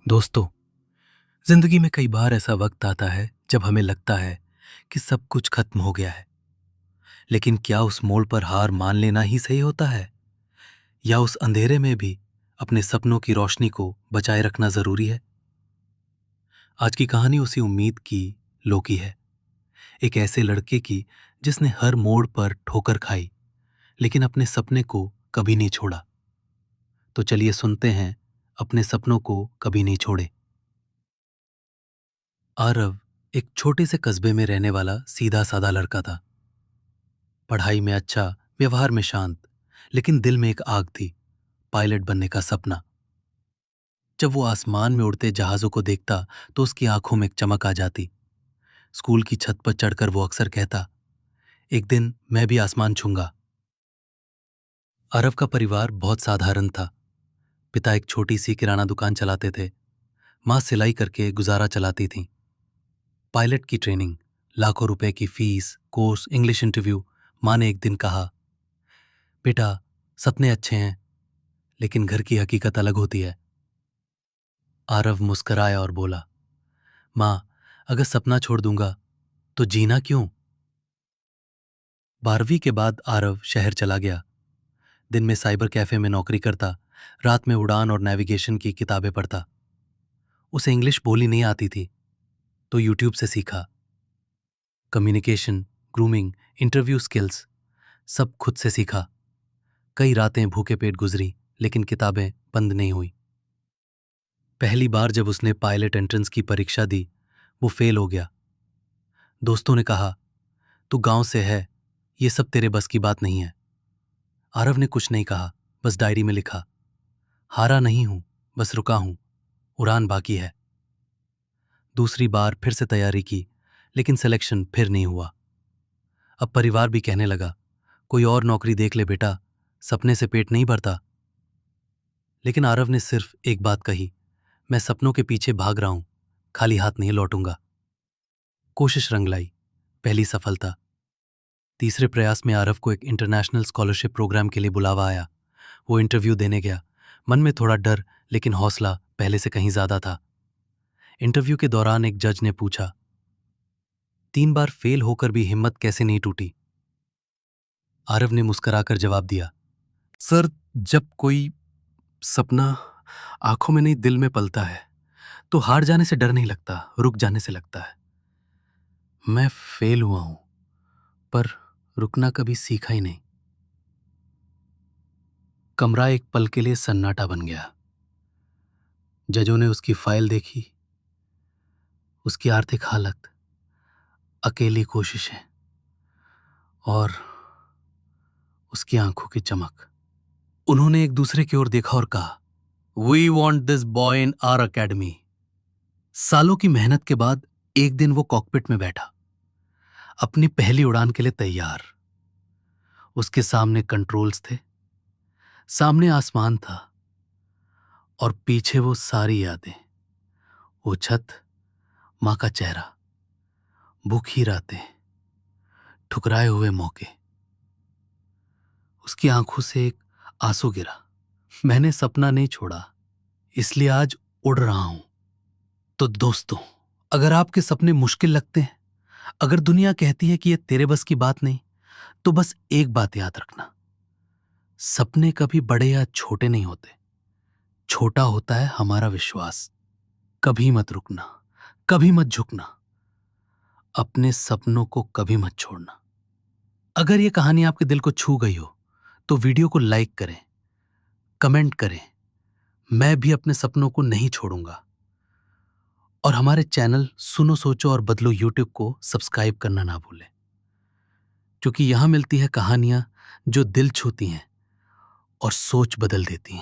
दोस्तों, जिंदगी में कई बार ऐसा वक्त आता है जब हमें लगता है कि सब कुछ खत्म हो गया है। लेकिन क्या उस मोड़ पर हार मान लेना ही सही होता है, या उस अंधेरे में भी अपने सपनों की रोशनी को बचाए रखना जरूरी है? आज की कहानी उसी उम्मीद की लोकी है। एक ऐसे लड़के की जिसने हर मोड़ पर ठोकर खाई, लेकिन अपने सपने को कभी नहीं छोड़ा। तो चलिए सुनते हैं अपने सपनों को कभी नहीं छोड़े। आरव एक छोटे से कस्बे में रहने वाला सीधा साधा लड़का था। पढ़ाई में अच्छा, व्यवहार में शांत, लेकिन दिल में एक आग थी, पायलट बनने का सपना। जब वो आसमान में उड़ते जहाजों को देखता तो उसकी आंखों में एक चमक आ जाती। स्कूल की छत पर चढ़कर वो अक्सर कहता, एक दिन मैं भी आसमान छूंगा। आरव का परिवार बहुत साधारण था। पिता एक छोटी सी किराना दुकान चलाते थे, माँ सिलाई करके गुजारा चलाती थी। पायलट की ट्रेनिंग, लाखों रुपए की फीस, कोर्स, इंग्लिश इंटरव्यू। माँ ने एक दिन कहा, बेटा, सपने अच्छे हैं, लेकिन घर की हकीकत अलग होती है। आरव मुस्कराया और बोला, माँ, अगर सपना छोड़ दूंगा तो जीना क्यों? 12वीं के बाद आरव शहर चला गया। दिन में साइबर कैफे में नौकरी करता, रात में उड़ान और नेविगेशन की किताबें पढ़ता। उसे इंग्लिश बोली नहीं आती थी, तो यूट्यूब से सीखा। कम्युनिकेशन, ग्रूमिंग, इंटरव्यू स्किल्स, सब खुद से सीखा। कई रातें भूखे पेट गुजरी, लेकिन किताबें बंद नहीं हुई। पहली बार जब उसने पायलट एंट्रेंस की परीक्षा दी, वो फेल हो गया। दोस्तों ने कहा, तू गांव से है, ये सब तेरे बस की बात नहीं है। आरव ने कुछ नहीं कहा, बस डायरी में लिखा, हारा नहीं हूं, बस रुका हूं, उड़ान बाकी है। दूसरी बार फिर से तैयारी की, लेकिन सिलेक्शन फिर नहीं हुआ। अब परिवार भी कहने लगा, कोई और नौकरी देख ले बेटा, सपने से पेट नहीं भरता। लेकिन आरव ने सिर्फ एक बात कही, मैं सपनों के पीछे भाग रहा हूं, खाली हाथ नहीं लौटूंगा। कोशिश रंग लाई। पहली सफलता। तीसरे प्रयास में आरव को एक इंटरनेशनल स्कॉलरशिप प्रोग्राम के लिए बुलावा आया। वो इंटरव्यू देने गया। मन में थोड़ा डर, लेकिन हौसला पहले से कहीं ज्यादा था। इंटरव्यू के दौरान एक जज ने पूछा, 3 बार फेल होकर भी हिम्मत कैसे नहीं टूटी? आरव ने मुस्कुराकर जवाब दिया, सर, जब कोई सपना आंखों में नहीं दिल में पलता है, तो हार जाने से डर नहीं लगता, रुक जाने से लगता है। मैं फेल हुआ हूं, पर रुकना कभी सीखा ही नहीं। कमरा एक पल के लिए सन्नाटा बन गया। जजों ने उसकी फाइल देखी, उसकी आर्थिक हालत, अकेली कोशिशें और उसकी आंखों की चमक। उन्होंने एक दूसरे की ओर देखा और कहा, we want this boy in our academy. सालों की मेहनत के बाद एक दिन वो कॉकपिट में बैठा, अपनी पहली उड़ान के लिए तैयार। उसके सामने कंट्रोल्स थे, सामने आसमान था, और पीछे वो सारी यादें, वो छत, मां का चेहरा, भूखी रातें, ठुकराए हुए मौके। उसकी आंखों से एक आंसू गिरा। मैंने सपना नहीं छोड़ा, इसलिए आज उड़ रहा हूं। तो दोस्तों, अगर आपके सपने मुश्किल लगते हैं, अगर दुनिया कहती है कि ये तेरे बस की बात नहीं, तो बस एक बात याद रखना, सपने कभी बड़े या छोटे नहीं होते, छोटा होता है हमारा विश्वास। कभी मत रुकना, कभी मत झुकना, अपने सपनों को कभी मत छोड़ना। अगर ये कहानी आपके दिल को छू गई हो, तो वीडियो को लाइक करें, कमेंट करें। मैं भी अपने सपनों को नहीं छोड़ूंगा। और हमारे चैनल सुनो सोचो और बदलो यूट्यूब को सब्सक्राइब करना ना भूलें, क्योंकि यहां मिलती है कहानियां जो दिल छूती हैं और सोच बदल देती हैं।